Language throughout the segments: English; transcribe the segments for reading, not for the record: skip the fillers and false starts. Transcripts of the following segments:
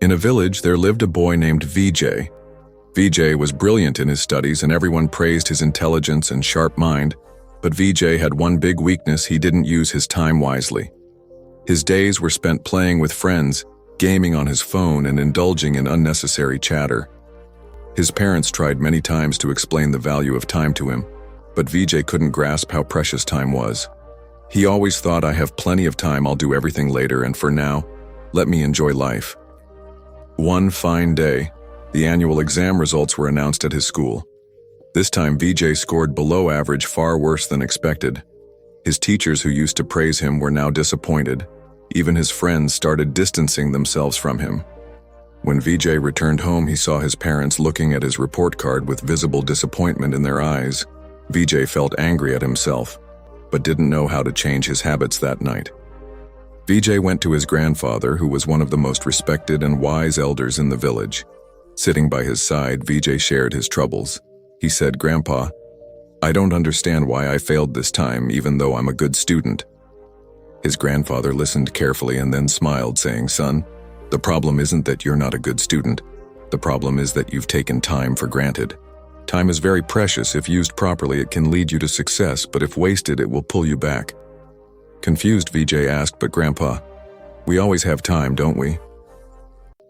In a village, there lived a boy named VJ. VJ was brilliant in his studies and everyone praised his intelligence and sharp mind, but VJ had one big weakness: he didn't use his time wisely. His days were spent playing with friends, gaming on his phone, and indulging in unnecessary chatter. His parents tried many times to explain the value of time to him, but VJ couldn't grasp how precious time was. He always thought, "I have plenty of time, I'll do everything later, and for now, let me enjoy life." One fine day, the annual exam results were announced at his school. This time VJ scored below average, far worse than expected. His teachers, who used to praise him, were now disappointed. Even his friends started distancing themselves from him. When VJ returned home, he saw his parents looking at his report card with visible disappointment in their eyes. VJ felt angry at himself, but didn't know how to change his habits that night. VJ went to his grandfather, who was one of the most respected and wise elders in the village. Sitting by his side, VJ shared his troubles. He said, "Grandpa, I don't understand why I failed this time, even though I'm a good student." His grandfather listened carefully and then smiled, saying, "Son, the problem isn't that you're not a good student. The problem is that you've taken time for granted. Time is very precious. If used properly, it can lead you to success, but if wasted, it will pull you back." Confused, VJ asked, "But Grandpa, we always have time, don't we?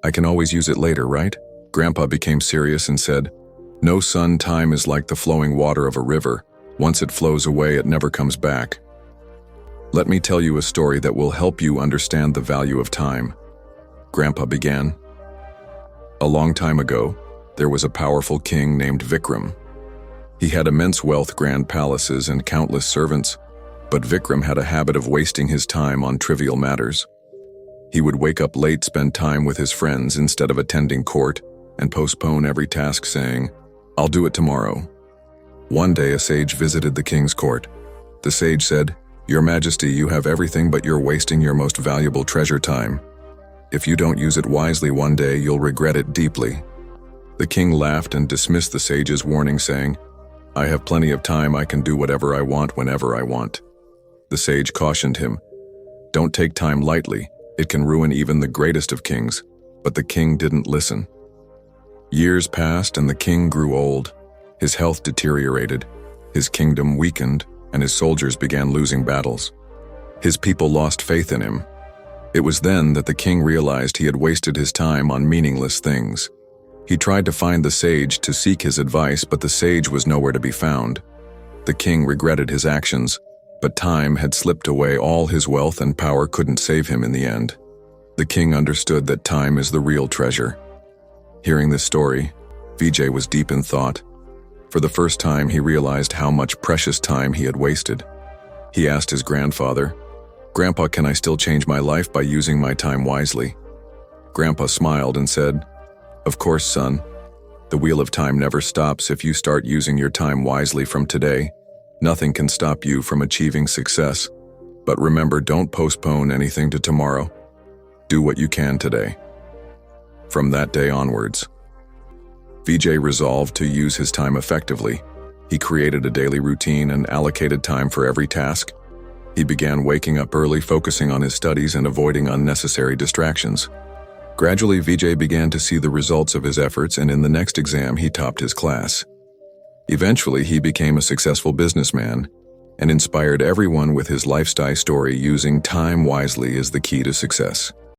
I can always use it later, right?" Grandpa became serious and said, "No, son, time is like the flowing water of a river. Once it flows away, it never comes back. Let me tell you a story that will help you understand the value of time." Grandpa began. A long time ago, there was a powerful king named Vikram. He had immense wealth, grand palaces, and countless servants, but Vikram had a habit of wasting his time on trivial matters. He would wake up late, spend time with his friends instead of attending court, and postpone every task, saying, "I'll do it tomorrow." One day a sage visited the king's court. The sage said, "Your Majesty, you have everything, but you're wasting your most valuable treasure, time. If you don't use it wisely, one day you'll regret it deeply." The king laughed and dismissed the sage's warning, saying, "I have plenty of time, I can do whatever I want whenever I want." The sage cautioned him, "Don't take time lightly, it can ruin even the greatest of kings." But the king didn't listen. Years passed and the king grew old. His health deteriorated, his kingdom weakened, and his soldiers began losing battles. His people lost faith in him. It was then that the king realized he had wasted his time on meaningless things. He tried to find the sage to seek his advice, but the sage was nowhere to be found. The king regretted his actions, but time had slipped away. All his wealth and power couldn't save him in the end. The king understood that time is the real treasure. Hearing this story, VJ was deep in thought. For the first time, he realized how much precious time he had wasted. He asked his grandfather, "Grandpa, can I still change my life by using my time wisely?" Grandpa smiled and said, "Of course, son. The wheel of time never stops. If you start using your time wisely from today, nothing can stop you from achieving success. But remember, don't postpone anything to tomorrow. Do what you can today." From that day onwards, VJ resolved to use his time effectively. He created a daily routine and allocated time for every task. He began waking up early, focusing on his studies and avoiding unnecessary distractions. Gradually, VJ began to see the results of his efforts, and in the next exam, he topped his class. Eventually, he became a successful businessman and inspired everyone with his lifestyle story. Using time wisely is the key to success.